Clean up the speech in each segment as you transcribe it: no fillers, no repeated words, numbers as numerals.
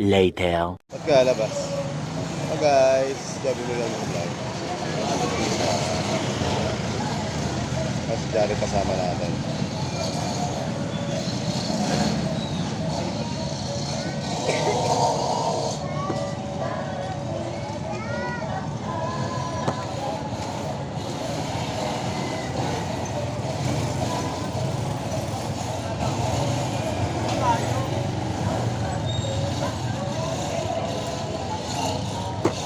later. Magkalabas. Oh guys, gabi mo lang yung vlog. Mas Jari kasama natin.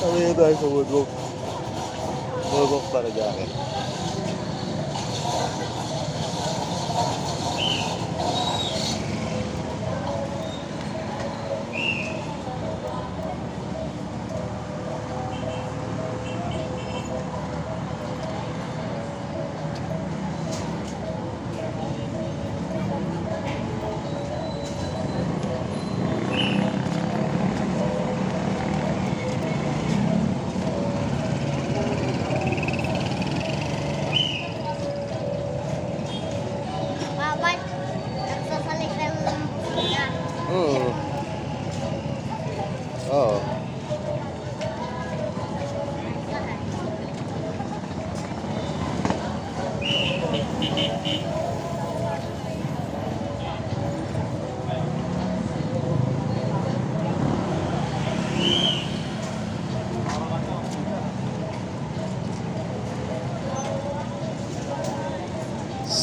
Kami na tayo sa woodwalk. Woodwalk para jacket. Bawat nagsasalita ng niya. Oo.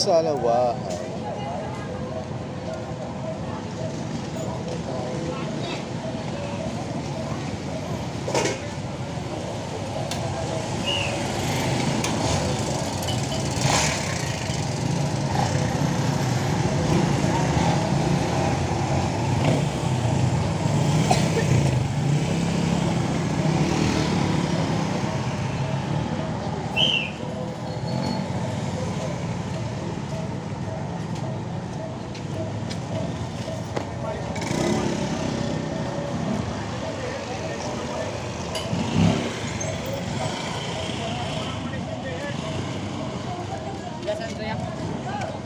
Salawahan.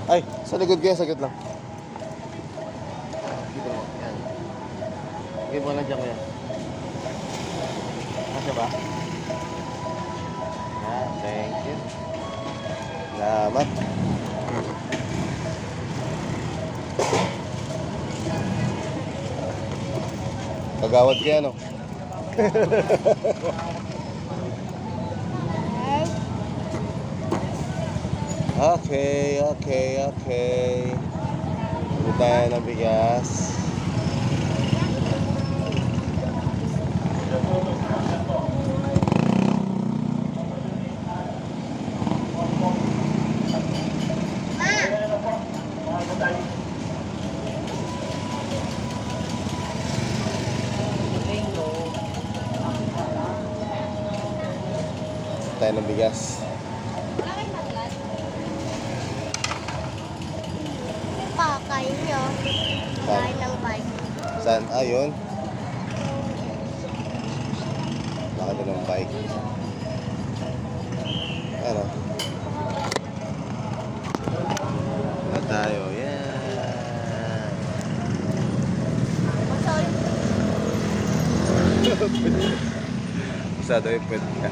Ay, sa likod kaya, saglit lang. Dito mo, yan. Sige mo lang dyan kuya. Kasya ba? Ah, thank you. Salamat. Kagawad kaya, no? Okay. Hindi tayo ng bigas. Tayo ng bigas. Pakay niyo. Pakay ng bike. Saan? Ayun. Bakit ng bike? Ano? Na tayo. Yan. Masyado yung pwede ka.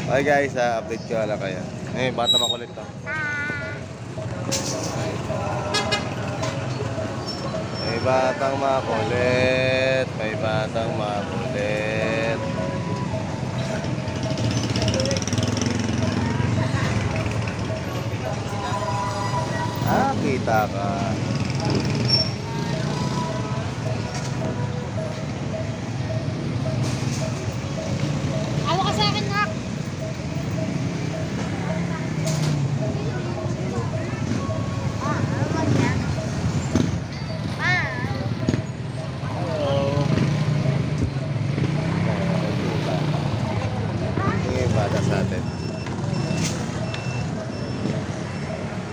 Okay guys, update ko lang kayo. Eh, bata makulit to. May batang makulit. May batang makulit. Ah, kita ka. Awa ka sa akin, Nak.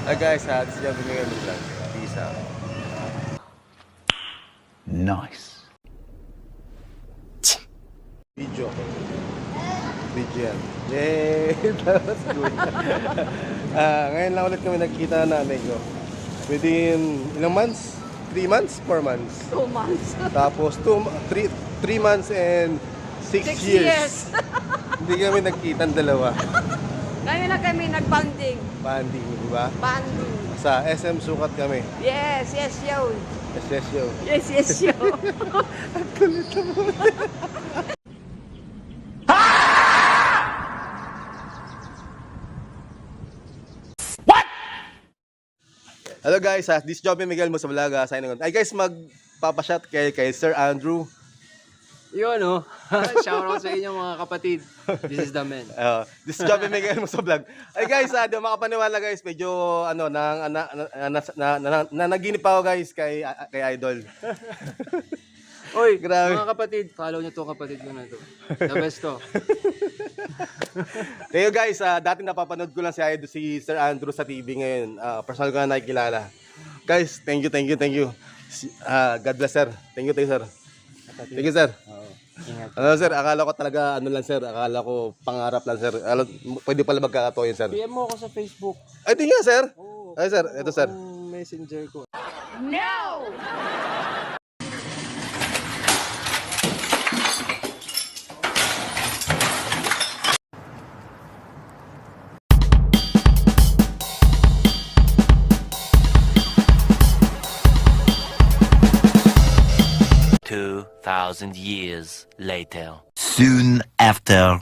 Hi guys, this is Javin Miguel Vlog. Peace out. Nice. Video. Video yan. Yay! That was good. Ngayon lang ulit kami nagkita na nanay ko. Within ilang months? 3 months, 4 months. 2 months. Tapos 3 months and 6 6 years. years. Hindi kami nagkita ang dalawa. Ngayon na kami nag-bonding. Banding, di ba? Bonding. Sa SM Sukat kami. Yes, yes, yo. SSO. Yes, yes, yo. Hello guys, this is Joby Miguel mo sa vlog. Signing on. Ay guys, magpapashot kay Sir Andrew. Yun, no? Shoutout sa inyo mga kapatid. This is the man. This is Joby Miguel mo sa vlog. Ay guys, di makapaniwala guys, medyo naginip ako guys kay Idol. Oy, Grabe. mga kapatid, follow nyo tong kapatid ko na to. The best to. Kayo guys, dati napapanood ko lang si Sir Andrew sa TV ngayon. Personal ko na nakikilala. Guys, thank you. God bless sir. Thank you sir. Thank you sir. Ano sir, akala ko talaga akala ko pangarap lang sir. Pwede pala magkakatoyan sir. PM mo ako sa Facebook. Ay, di nga sir. Oo. Ay sir, ito sir. Ang messenger ko. 2,000 years later. Soon after.